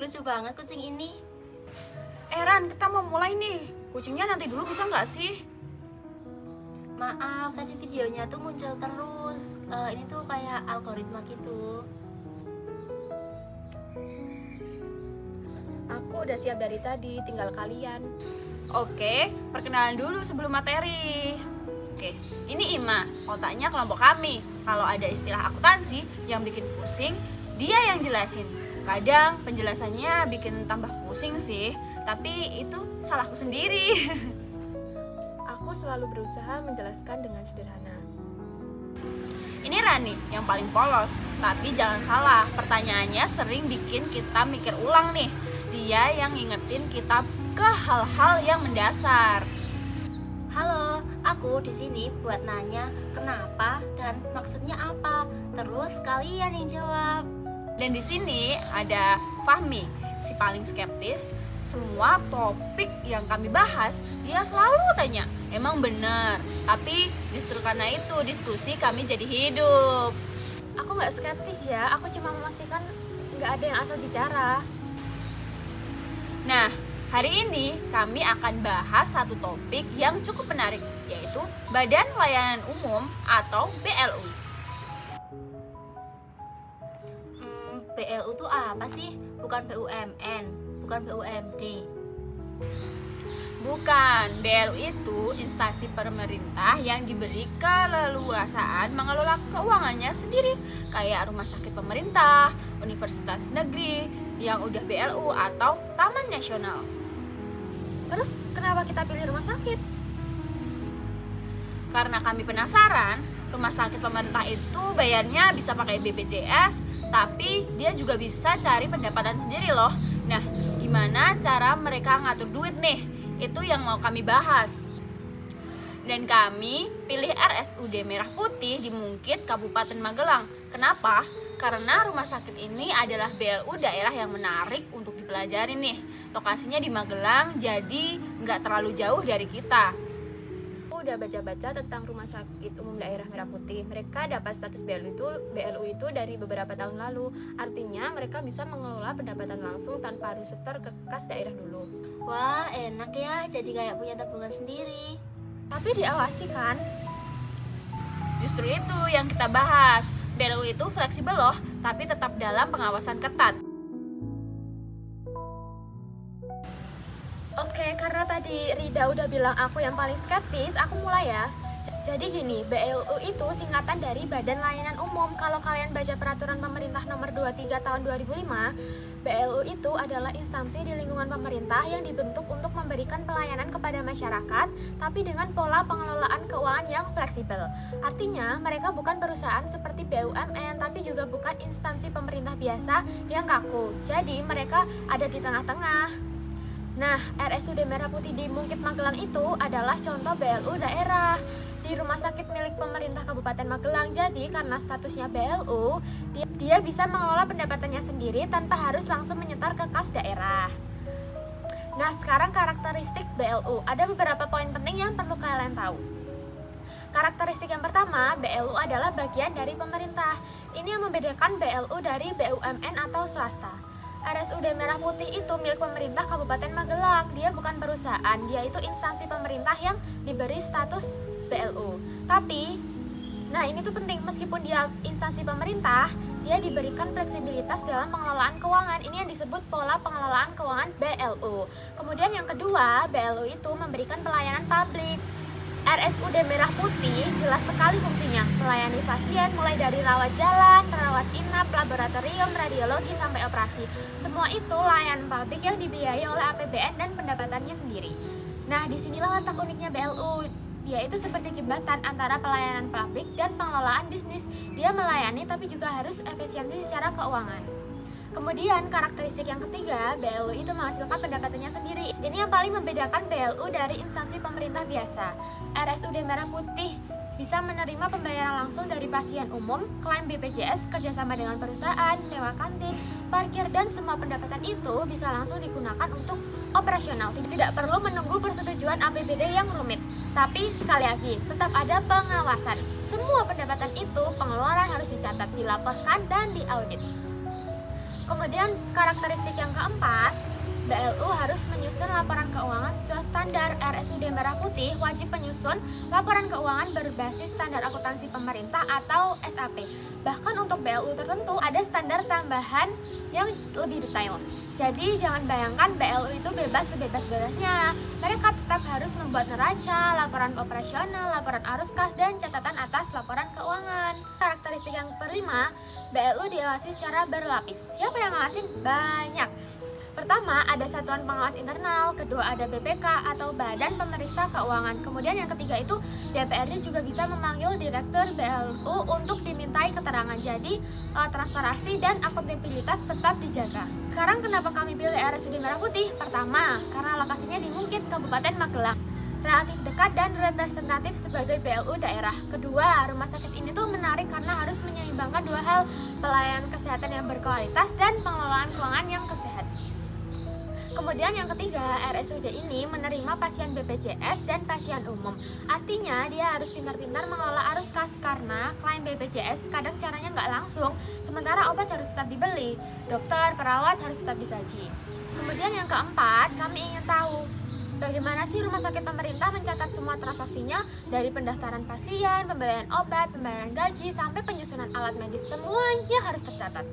Lucu banget kucing ini. Ran, kita mau mulai nih. Kucingnya nanti dulu bisa nggak sih? Maaf, tadi videonya tuh muncul terus. Ini tuh kayak algoritma gitu. Aku udah siap dari tadi, tinggal kalian. Oke, perkenalan dulu sebelum materi. Oke, ini Ima, otaknya kelompok kami. Kalau ada istilah akuntansi yang bikin pusing, dia yang jelasin. Kadang penjelasannya bikin tambah pusing sih, tapi itu salahku sendiri. Aku selalu berusaha menjelaskan dengan sederhana. Ini Rani yang paling polos, tapi jangan salah, pertanyaannya sering bikin kita mikir ulang nih. Dia yang ngingetin kita ke hal-hal yang mendasar. Halo, aku di sini buat nanya kenapa dan maksudnya apa. Terus kalian yang jawab. Dan di sini ada Fahmi, si paling skeptis. Semua topik yang kami bahas, dia selalu tanya, emang bener? Tapi justru karena itu diskusi kami jadi hidup. Aku nggak skeptis ya, aku cuma memastikan nggak ada yang asal bicara. Nah, hari ini kami akan bahas satu topik yang cukup menarik, yaitu Badan Layanan Umum atau BLU. BLU tuh apa sih? Bukan BUMN, bukan BUMD. Bukan, BLU itu instansi pemerintah yang diberi keleluasaan mengelola keuangannya sendiri, kayak rumah sakit pemerintah, universitas negeri yang udah BLU atau taman nasional. Terus kenapa kita pilih rumah sakit? Karena kami penasaran, rumah sakit pemerintah itu bayarnya bisa pakai BPJS, tapi dia juga bisa cari pendapatan sendiri loh. Nah, gimana cara mereka ngatur duit nih? Itu yang mau kami bahas. Dan kami pilih RSUD Merah Putih di Mungkit, Kabupaten Magelang. Kenapa? Karena rumah sakit ini adalah BLU daerah yang menarik untuk dipelajari nih. Lokasinya di Magelang, jadi nggak terlalu jauh dari kita. Aku udah baca-baca tentang rumah sakit umum daerah Merah Putih. Mereka dapat status BLU itu dari beberapa tahun lalu. Artinya mereka bisa mengelola pendapatan langsung tanpa harus setor ke kas daerah dulu. Wah, enak ya, jadi kayak punya tabungan sendiri. Tapi diawasi kan? Justru itu yang kita bahas. BLU itu fleksibel loh, tapi tetap dalam pengawasan ketat. Oke, karena tadi Rida udah bilang aku yang paling skeptis, aku mulai ya. Jadi gini, BLU itu singkatan dari Badan Layanan Umum. Kalau kalian baca peraturan pemerintah nomor 23 tahun 2005, BLU itu adalah instansi di lingkungan pemerintah yang dibentuk untuk memberikan pelayanan kepada masyarakat, tapi dengan pola pengelolaan keuangan yang fleksibel. Artinya, mereka bukan perusahaan seperti BUMN, tapi juga bukan instansi pemerintah biasa yang kaku. Jadi, mereka ada di tengah-tengah. Nah, RSUD Merah Putih di Mungkit Magelang itu adalah contoh BLU daerah di rumah sakit milik pemerintah Kabupaten Magelang. Jadi karena statusnya BLU, dia bisa mengelola pendapatannya sendiri tanpa harus langsung menyetor ke kas daerah. Nah, sekarang karakteristik BLU. Ada beberapa poin penting yang perlu kalian tahu. Karakteristik yang pertama, BLU adalah bagian dari pemerintah. Ini yang membedakan BLU dari BUMN atau swasta. RSUD Merah Putih itu milik pemerintah Kabupaten Magelang. Dia bukan perusahaan, dia itu instansi pemerintah yang diberi status BLU. Tapi, nah ini tuh penting, meskipun dia instansi pemerintah, dia diberikan fleksibilitas dalam pengelolaan keuangan. Ini yang disebut pola pengelolaan keuangan BLU. Kemudian yang kedua, BLU itu memberikan pelayanan publik. RSUD Merah Putih jelas sekali fungsinya, melayani pasien mulai dari rawat jalan, rawat inap, laboratorium, radiologi, sampai operasi. Semua itu layanan publik yang dibiayai oleh APBN dan pendapatannya sendiri. Nah, disinilah letak uniknya BLU. Dia itu seperti jembatan antara pelayanan publik dan pengelolaan bisnis. Dia melayani tapi juga harus efisiensi secara keuangan. Kemudian karakteristik yang ketiga, BLU itu menghasilkan pendapatannya sendiri. Ini yang paling membedakan BLU dari instansi pemerintah biasa. RSUD Merah Putih bisa menerima pembayaran langsung dari pasien umum, klaim BPJS, kerjasama dengan perusahaan, sewa kantin, parkir, dan semua pendapatan itu bisa langsung digunakan untuk operasional. Tidak perlu menunggu persetujuan APBD yang rumit. Tapi sekali lagi, tetap ada pengawasan. Semua pendapatan itu, pengeluaran harus dicatat, dilaporkan, dan diaudit. Kemudian karakteristik yang keempat, BLU harus menyusun laporan keuangan sesuai standar. RSUD Merah Putih wajib menyusun laporan keuangan berbasis standar akuntansi pemerintah atau SAP. Bahkan untuk BLU tertentu ada standar tambahan yang lebih detail. Jadi jangan bayangkan BLU itu bebas sebebas-bebasnya. Mereka tetap harus membuat neraca, laporan operasional, laporan arus kas, dan catatan atas laporan keuangan. Karakteristik yang kelima, BLU diawasi secara berlapis. Siapa yang ngawasin? Banyak. Pertama, ada satuan pengawas internal, kedua ada BPK atau Badan Pemeriksa Keuangan. Kemudian yang ketiga itu DPRD juga bisa memanggil Direktur BLU untuk dimintai keterangan. Jadi transparansi dan akuntabilitas tetap dijaga. Sekarang kenapa kami pilih RSUD Merah Putih? Pertama, karena lokasinya di Mungkit, Kabupaten Magelang, relatif dekat dan representatif sebagai BLU daerah. Kedua, rumah sakit ini tuh menarik karena harus menyeimbangkan dua hal, pelayanan kesehatan yang berkualitas dan pengelolaan keuangan yang sehat. Kemudian yang ketiga, RSUD ini menerima pasien BPJS dan pasien umum. Artinya dia harus pintar-pintar mengelola arus kas karena klaim BPJS kadang caranya nggak langsung, sementara obat harus tetap dibeli, dokter, perawat harus tetap digaji. Kemudian yang keempat, kami ingin tahu bagaimana sih rumah sakit pemerintah mencatat semua transaksinya dari pendaftaran pasien, pembelian obat, pembayaran gaji, sampai penyusunan alat medis, semuanya harus tercatat.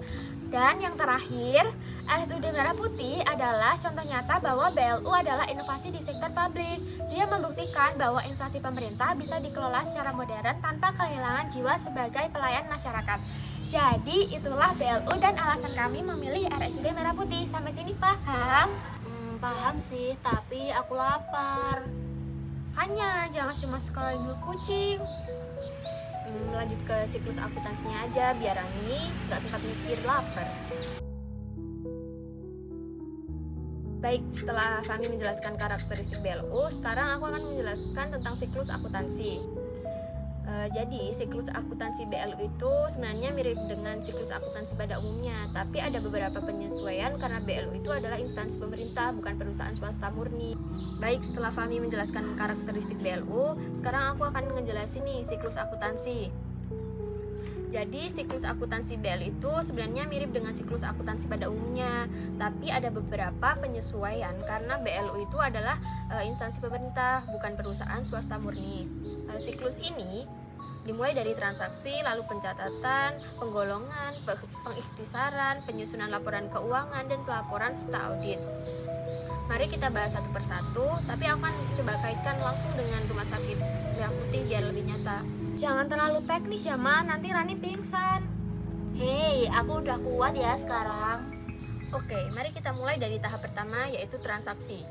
Dan yang terakhir, RSUD Merah Putih adalah contoh nyata bahwa BLU adalah inovasi di sektor publik. Dia membuktikan bahwa instansi pemerintah bisa dikelola secara modern tanpa kehilangan jiwa sebagai pelayan masyarakat. Jadi itulah BLU dan alasan kami memilih RSUD Merah Putih. Sampai sini paham? Paham sih, tapi aku lapar. Makanya jangan cuma sekolah dulu kucing. Lanjut ke siklus akuntansinya aja, biar Rani gak sempat mikir lapar. Baik, setelah kami menjelaskan karakteristik BLU, sekarang aku akan menjelaskan tentang siklus akuntansi. Jadi, siklus akuntansi BLU itu sebenarnya mirip dengan siklus akuntansi pada umumnya, tapi ada beberapa penyesuaian karena BLU itu adalah instansi pemerintah, bukan perusahaan swasta murni. Baik, setelah Fahmi menjelaskan karakteristik BLU, sekarang aku akan ngejelasin nih siklus akuntansi. Jadi, siklus akuntansi BLU itu sebenarnya mirip dengan siklus akuntansi pada umumnya, tapi ada beberapa penyesuaian karena BLU itu adalah instansi pemerintah, bukan perusahaan swasta murni. Siklus ini dimulai dari transaksi, lalu pencatatan, penggolongan, pengikhtisaran, penyusunan laporan keuangan, dan pelaporan serta audit. Mari kita bahas satu persatu, tapi aku akan coba kaitkan langsung dengan rumah sakit Merah Putih biar lebih nyata. Jangan terlalu teknis ya, Ma, nanti Rani pingsan. Hei, aku udah kuat ya sekarang. Oke, mari kita mulai dari tahap pertama, yaitu transaksi.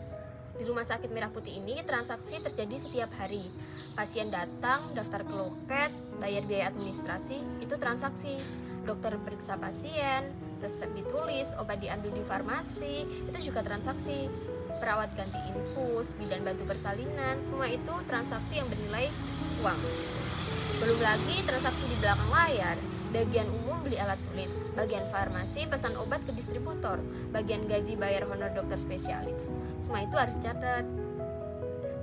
Di Rumah Sakit Merah Putih ini, transaksi terjadi setiap hari. Pasien datang, daftar ke loket, bayar biaya administrasi, itu transaksi. Dokter periksa pasien, resep ditulis, obat diambil di farmasi, itu juga transaksi. Perawat ganti infus, bidan bantu persalinan, semua itu transaksi yang bernilai uang. Belum lagi transaksi di belakang layar. Bagian umum beli alat tulis, bagian farmasi pesan obat ke distributor, bagian gaji bayar honor dokter spesialis. Semua itu harus dicatat.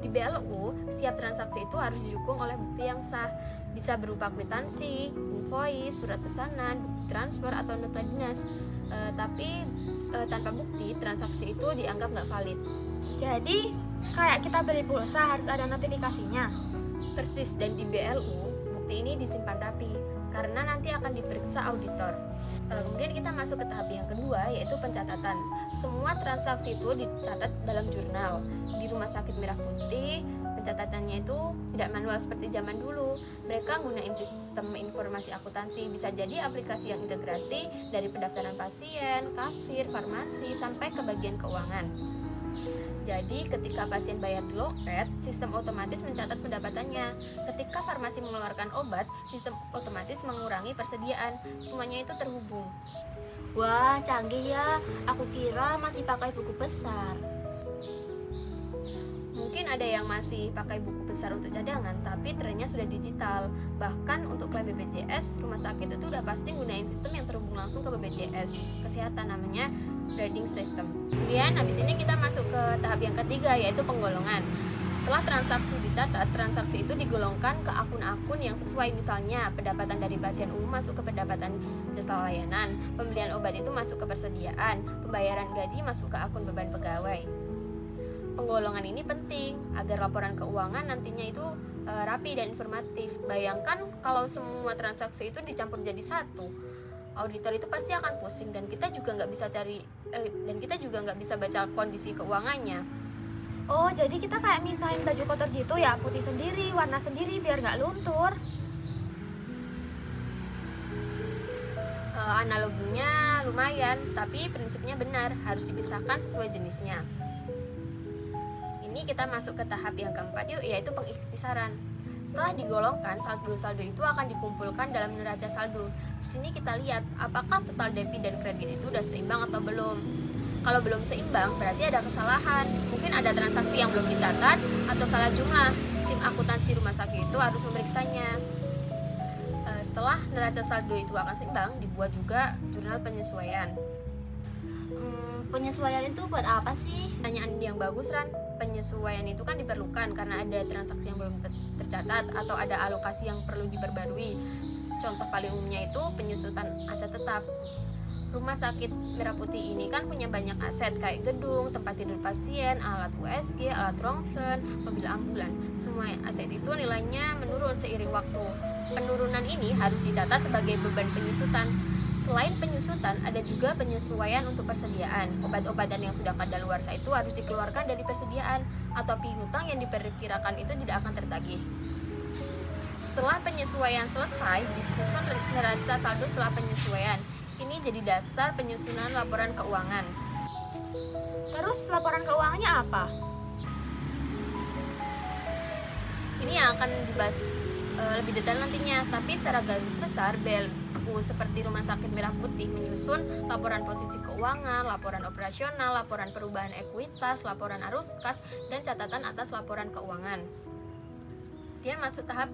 Di BLU, setiap transaksi itu harus didukung oleh bukti yang sah. Bisa berupa kwitansi, invoice, surat pesanan, bukti transfer, atau nota dinas. Tapi tanpa bukti, transaksi itu dianggap nggak valid. Jadi, kayak kita beli pulsa harus ada notifikasinya. Persis, dan di BLU, bukti ini disimpan rapi karena nanti akan diperiksa auditor. Kemudian kita masuk ke tahap yang kedua, yaitu pencatatan. Semua transaksi itu dicatat dalam jurnal. Di Rumah Sakit Merah Putih, pencatatannya itu tidak manual seperti zaman dulu. Mereka gunain sistem informasi akuntansi, bisa jadi aplikasi yang integrasi dari pendaftaran pasien, kasir, farmasi, sampai ke bagian keuangan. Jadi ketika pasien bayar di loket, sistem otomatis mencatat pendapatannya. Ketika farmasi mengeluarkan obat, sistem otomatis mengurangi persediaan. Semuanya itu terhubung. Wah, canggih ya. Aku kira masih pakai buku besar. Mungkin ada yang masih pakai buku besar untuk cadangan, tapi trennya sudah digital. Bahkan untuk klaim BPJS, rumah sakit itu udah pasti gunain sistem yang terhubung langsung ke BPJS Kesehatan, namanya grading system. Kemudian habis ini kita masuk ke tahap yang ketiga, yaitu penggolongan. Setelah transaksi dicatat, transaksi itu digolongkan ke akun-akun yang sesuai. Misalnya, pendapatan dari pasien umum masuk ke pendapatan jasa layanan, pembelian obat itu masuk ke persediaan, pembayaran gaji masuk ke akun beban pegawai. Penggolongan ini penting agar laporan keuangan nantinya itu rapi dan informatif. Bayangkan kalau semua transaksi itu dicampur jadi satu, auditor itu pasti akan pusing dan kita juga nggak bisa baca kondisi keuangannya. Oh, jadi kita kayak misahin baju kotor gitu ya, putih sendiri, warna sendiri biar nggak luntur. Analoginya lumayan, tapi prinsipnya benar, harus dipisahkan sesuai jenisnya. Ini kita masuk ke tahap yang keempat yuk, yaitu pengikhtisaran. Setelah digolongkan, saldo-saldo itu akan dikumpulkan dalam neraca saldo. Di sini kita lihat apakah total debit dan kredit itu udah seimbang atau belum. Kalau belum seimbang, berarti ada kesalahan. Mungkin ada transaksi yang belum dicatat atau salah jumlah. Tim akuntansi rumah sakit itu harus memeriksanya. Setelah neraca saldo itu akan seimbang, dibuat juga jurnal penyesuaian. Penyesuaian itu buat apa sih? Pertanyaan yang bagus, Ran. Penyesuaian itu kan diperlukan karena ada transaksi yang belum tercatat atau ada alokasi yang perlu diperbarui. Contoh paling umumnya itu penyusutan aset tetap. Rumah sakit Merah Putih ini kan punya banyak aset kayak gedung, tempat tidur pasien, alat USG, alat rongsen, mobil ambulan. Semua aset itu nilainya menurun seiring waktu. Penurunan ini harus dicatat sebagai beban penyusutan. Selain penyusutan, ada juga penyesuaian untuk persediaan. Obat-obatan yang sudah kadaluarsa itu harus dikeluarkan dari persediaan, atau piutang yang diperkirakan itu tidak akan tertagih. Setelah penyesuaian selesai, disusun neraca saldo setelah penyesuaian. Ini jadi dasar penyusunan laporan keuangan. Terus laporan keuangannya apa? Ini yang akan dibahas lebih detail nantinya, tapi secara garis besar BLU seperti Rumah Sakit Merah Putih menyusun laporan posisi keuangan, laporan operasional, laporan perubahan ekuitas, laporan arus kas, dan catatan atas laporan keuangan. Kemudian masuk tahap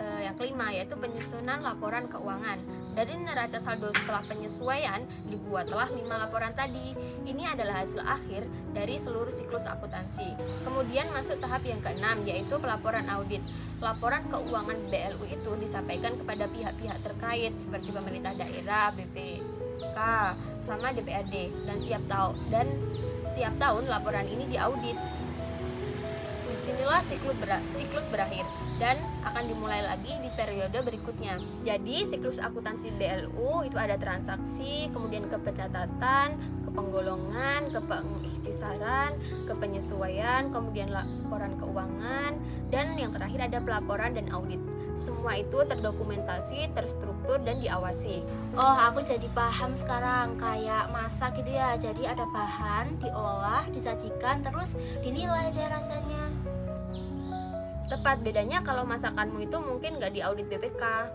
yang kelima, yaitu penyusunan laporan keuangan. Dari neraca saldo setelah penyesuaian dibuatlah 5 laporan tadi. Ini adalah hasil akhir dari seluruh siklus akuntansi. Kemudian masuk tahap yang keenam, yaitu pelaporan audit. Laporan keuangan BLU itu disampaikan kepada pihak-pihak terkait seperti pemerintah daerah, BPK, sama DPRD, dan setiap tahun laporan ini diaudit. Disinilah siklus berakhir dan akan dimulai lagi di periode berikutnya. Jadi siklus akuntansi BLU itu ada transaksi, kemudian ke pencatatan, ke penggolongan, ke pengikhtisaran, ke penyesuaian, kemudian laporan keuangan, dan yang terakhir ada pelaporan dan audit. Semua itu terdokumentasi, terstruktur, dan diawasi. Oh, aku jadi paham sekarang. Kayak masak gitu ya. Jadi ada bahan, diolah, disajikan, terus dinilai deh rasanya. Tepat, bedanya kalau masakanmu itu mungkin nggak diaudit BPK.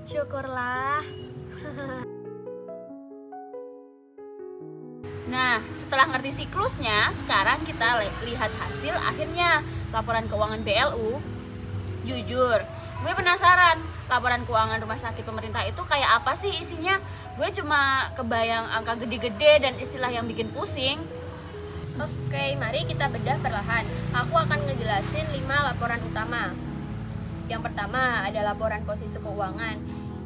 Syukurlah. Nah, setelah ngerti siklusnya, sekarang kita lihat hasil akhirnya laporan keuangan BLU. Jujur, gue penasaran, laporan keuangan rumah sakit pemerintah itu kayak apa sih isinya? Gue cuma kebayang angka gede-gede dan istilah yang bikin pusing. Oke, mari kita bedah perlahan. Aku akan ngejelasin 5 laporan utama. Yang pertama ada laporan posisi keuangan.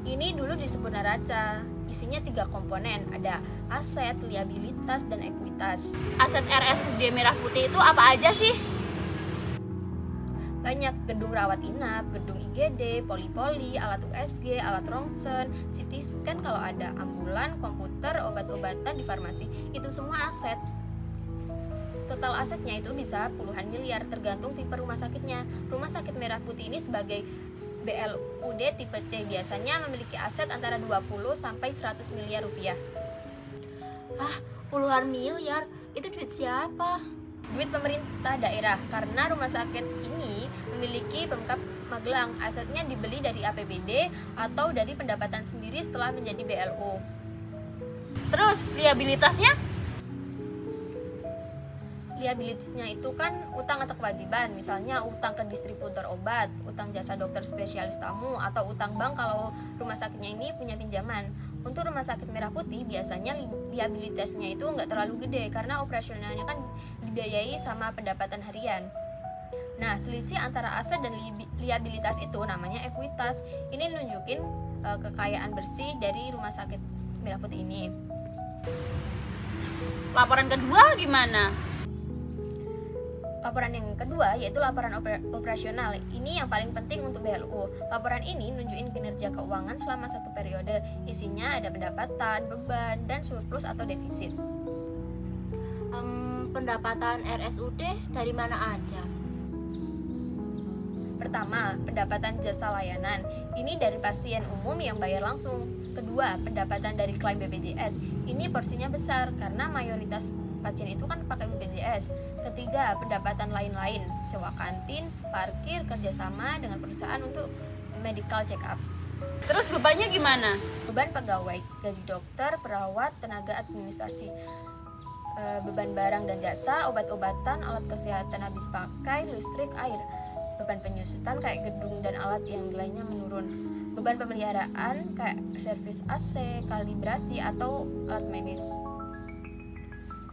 Ini dulu disebut neraca. Isinya 3 komponen, ada aset, liabilitas, dan ekuitas. Aset RSUD Merah Putih itu apa aja sih? Banyak, gedung rawat inap, gedung IGD, poli-poli, alat USG, alat rongsen, CT scan kalau ada, ambulan, komputer, obat-obatan di farmasi. Itu semua aset. Total asetnya itu bisa puluhan miliar tergantung tipe rumah sakitnya. Rumah Sakit Merah Putih ini sebagai BLUD tipe C biasanya memiliki aset antara 20 sampai 100 miliar rupiah. Puluhan miliar? Itu duit siapa? Duit pemerintah daerah, karena rumah sakit ini memiliki Pemkab Magelang. Asetnya dibeli dari APBD atau dari pendapatan sendiri setelah menjadi BLU. Terus liabilitasnya? Liabilitasnya itu kan utang atau kewajiban, misalnya utang ke distributor obat, utang jasa dokter spesialis tamu, atau utang bank kalau rumah sakitnya ini punya pinjaman. Untuk Rumah Sakit Merah Putih biasanya liabilitasnya itu nggak terlalu gede karena operasionalnya kan dibiayai sama pendapatan harian. Nah, selisih antara aset dan liabilitas itu namanya ekuitas. Ini nunjukin kekayaan bersih dari Rumah Sakit Merah Putih ini. Laporan kedua gimana? Laporan yang kedua yaitu laporan operasional. Ini yang paling penting untuk BLU. Laporan ini nunjukin kinerja keuangan selama satu periode. Isinya ada pendapatan, beban, dan surplus atau defisit. Pendapatan RSUD dari mana aja? Pertama, pendapatan jasa layanan. Ini dari pasien umum yang bayar langsung. Kedua, pendapatan dari klaim BPJS. Ini porsinya besar karena mayoritas pasien itu kan pakai BPJS. Ketiga, pendapatan lain-lain, sewa kantin, parkir, kerjasama dengan perusahaan untuk medical check up. Terus bebannya gimana? Beban pegawai, gaji dokter, perawat, tenaga administrasi, beban barang dan jasa, obat-obatan, alat kesehatan habis pakai, listrik, air. Beban penyusutan kayak gedung dan alat yang lainnya menurun. Beban pemeliharaan kayak servis AC, kalibrasi, atau alat medis.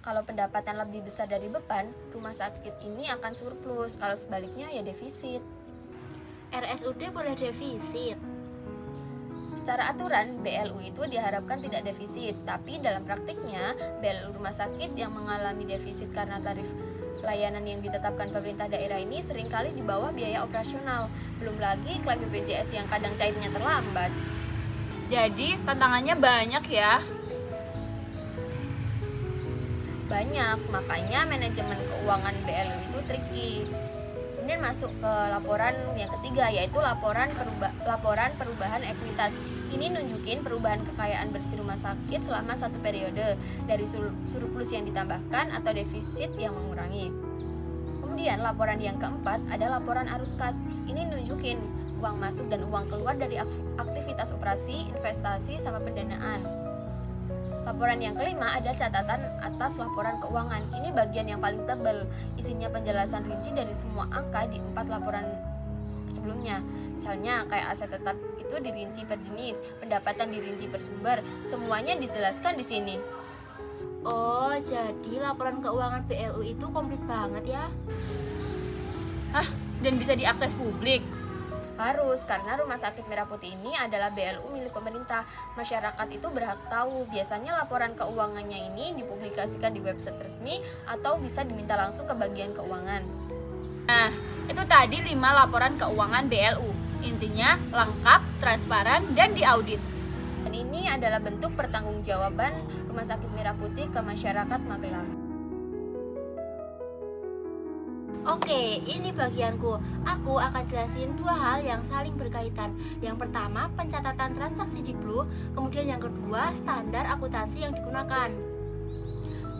Kalau pendapatan lebih besar dari beban, rumah sakit ini akan surplus. Kalau sebaliknya ya defisit. RSUD boleh defisit. Secara aturan, BLU itu diharapkan tidak defisit, tapi dalam praktiknya, BLU rumah sakit yang mengalami defisit karena tarif layanan yang ditetapkan pemerintah daerah ini seringkali di bawah biaya operasional. Belum lagi klaim BPJS yang kadang cairnya terlambat. Jadi tantangannya banyak ya. Banyak, makanya manajemen keuangan BLU itu tricky. Kemudian masuk ke laporan yang ketiga, yaitu laporan perubahan ekuitas. Ini nunjukin perubahan kekayaan bersih rumah sakit selama satu periode dari surplus yang ditambahkan atau defisit yang mengurangi. Kemudian laporan yang keempat ada laporan arus kas. Ini nunjukin uang masuk dan uang keluar dari aktivitas operasi, investasi, sama pendanaan. Laporan yang kelima ada catatan atas laporan keuangan. Ini bagian yang paling tebal. Isinya penjelasan rinci dari semua angka di 4 laporan sebelumnya. Misalnya kayak aset tetap itu dirinci per jenis, pendapatan dirinci per sumber, semuanya dijelaskan di sini. Oh, jadi laporan keuangan BLU itu komplit banget ya? Dan bisa diakses publik. Harus, karena Rumah Sakit Merah Putih ini adalah BLU milik pemerintah. Masyarakat itu berhak tahu. Biasanya laporan keuangannya ini dipublikasikan di website resmi atau bisa diminta langsung ke bagian keuangan. Nah, itu tadi 5 laporan keuangan BLU. Intinya lengkap, transparan, dan diaudit. Dan ini adalah bentuk pertanggungjawaban Rumah Sakit Merah Putih ke masyarakat Magelang. Oke, ini bagianku. Aku akan jelasin 2 hal yang saling berkaitan. Yang pertama, pencatatan transaksi di Blue. Kemudian yang kedua, standar akuntansi yang digunakan.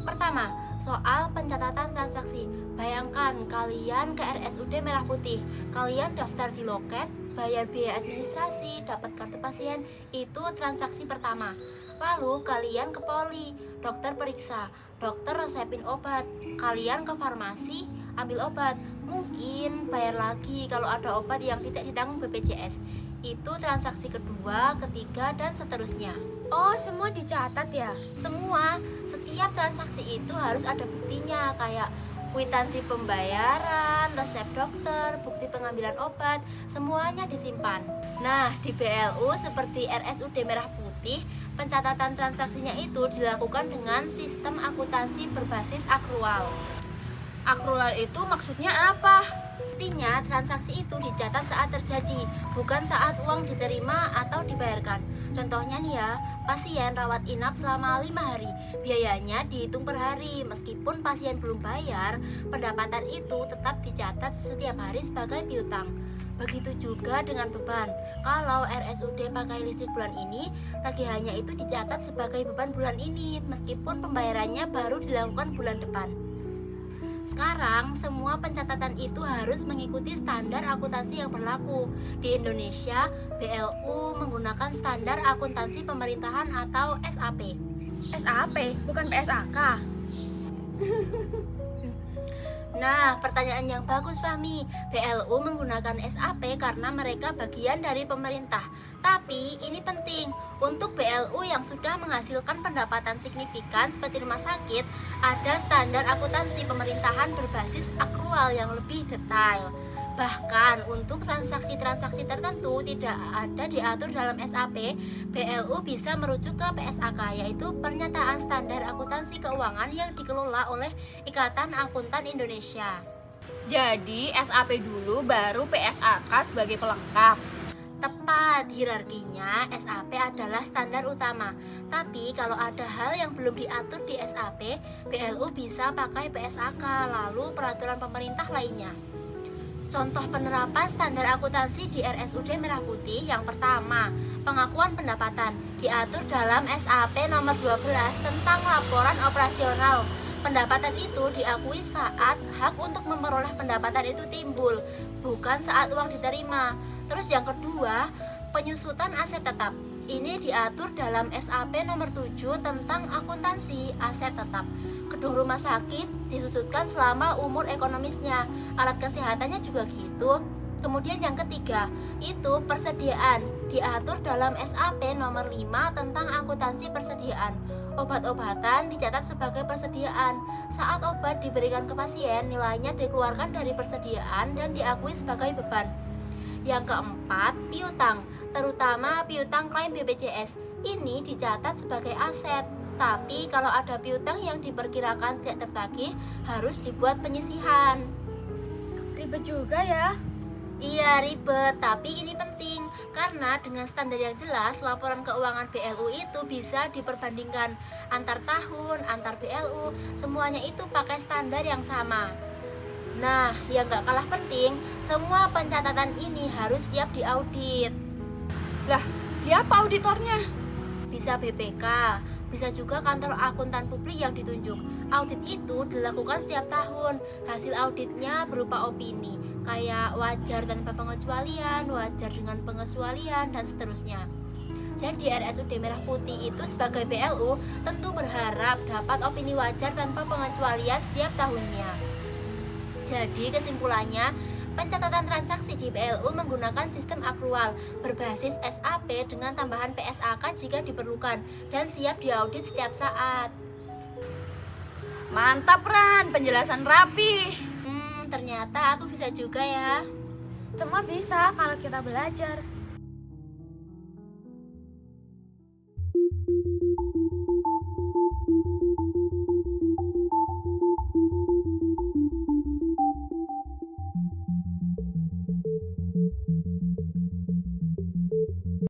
Pertama, soal pencatatan transaksi. Bayangkan kalian ke RSUD Merah Putih. Kalian daftar di loket, bayar biaya administrasi, dapat kartu pasien. Itu transaksi pertama. Lalu kalian ke poli, dokter periksa, dokter resepin obat. Kalian ke farmasi, ambil obat. Mungkin bayar lagi kalau ada obat yang tidak ditanggung BPJS. Itu transaksi kedua, ketiga, dan seterusnya. Oh, semua dicatat ya? Semua, setiap transaksi itu harus ada buktinya, kayak kwitansi pembayaran, resep dokter, bukti pengambilan obat, semuanya disimpan. Nah, di BLU seperti RSUD Merah Putih, pencatatan transaksinya itu dilakukan dengan sistem akuntansi berbasis akrual. Akrual itu maksudnya apa? Artinya, transaksi itu dicatat saat terjadi, bukan saat uang diterima atau dibayarkan. Contohnya nih ya, pasien rawat inap selama 5 hari. Biayanya dihitung per hari. Meskipun pasien belum bayar, pendapatan itu tetap dicatat setiap hari sebagai piutang. Begitu juga dengan beban. Kalau RSUD pakai listrik bulan ini, tagihannya itu dicatat sebagai beban bulan ini, meskipun pembayarannya baru dilakukan bulan depan. Sekarang, semua pencatatan itu harus mengikuti standar akuntansi yang berlaku. Di Indonesia, BLU menggunakan standar akuntansi pemerintahan atau SAP. SAP, bukan PSAK. Nah, pertanyaan yang bagus Fahmi. BLU menggunakan SAP karena mereka bagian dari pemerintah. Tapi ini penting, untuk BLU yang sudah menghasilkan pendapatan signifikan seperti rumah sakit, ada standar akuntansi pemerintahan berbasis akrual yang lebih detail. Bahkan untuk transaksi-transaksi tertentu tidak ada diatur dalam SAP, BLU bisa merujuk ke PSAK, yaitu Pernyataan Standar Akuntansi Keuangan yang dikelola oleh Ikatan Akuntan Indonesia. Jadi SAP dulu baru PSAK sebagai pelengkap. Tepat, hierarkinya SAP adalah standar utama. Tapi kalau ada hal yang belum diatur di SAP, BLU bisa pakai PSAK, lalu peraturan pemerintah lainnya. Contoh penerapan standar akuntansi di RSUD Merah Putih yang pertama, pengakuan pendapatan diatur dalam SAP nomor 12 tentang laporan operasional. Pendapatan itu diakui saat hak untuk memperoleh pendapatan itu timbul, bukan saat uang diterima. Terus yang kedua, penyusutan aset tetap. Ini diatur dalam SAP nomor 7 tentang akuntansi aset tetap. Gedung rumah sakit disusutkan selama umur ekonomisnya, alat kesehatannya juga gitu. Kemudian yang ketiga, itu persediaan, diatur dalam SAP nomor 5 tentang akuntansi persediaan. Obat-obatan dicatat sebagai persediaan. Saat obat diberikan ke pasien, nilainya dikeluarkan dari persediaan dan diakui sebagai beban. Yang keempat, piutang, terutama piutang klaim BPJS. Ini dicatat sebagai aset. Tapi kalau ada piutang yang diperkirakan tidak tertagih, harus dibuat penyisihan. Ribet juga ya. Iya ribet, tapi ini penting karena dengan standar yang jelas, laporan keuangan BLU itu bisa diperbandingkan antar tahun, antar BLU, semuanya itu pakai standar yang sama. Nah, yang gak kalah penting, semua pencatatan ini harus siap diaudit. Lah, siapa auditornya? Bisa BPK, bisa juga kantor akuntan publik yang ditunjuk. Audit itu dilakukan setiap tahun. Hasil auditnya berupa opini, kayak wajar tanpa pengecualian, wajar dengan pengecualian, dan seterusnya. Jadi RSUD Merah Putih itu sebagai BLU tentu berharap dapat opini wajar tanpa pengecualian setiap tahunnya. Jadi kesimpulannya, pencatatan transaksi di BLU menggunakan sistem akrual berbasis SAP dengan tambahan PSAK jika diperlukan dan siap diaudit setiap saat. Mantap Ran, penjelasan rapi. Ternyata aku bisa juga ya. Semua bisa kalau kita belajar.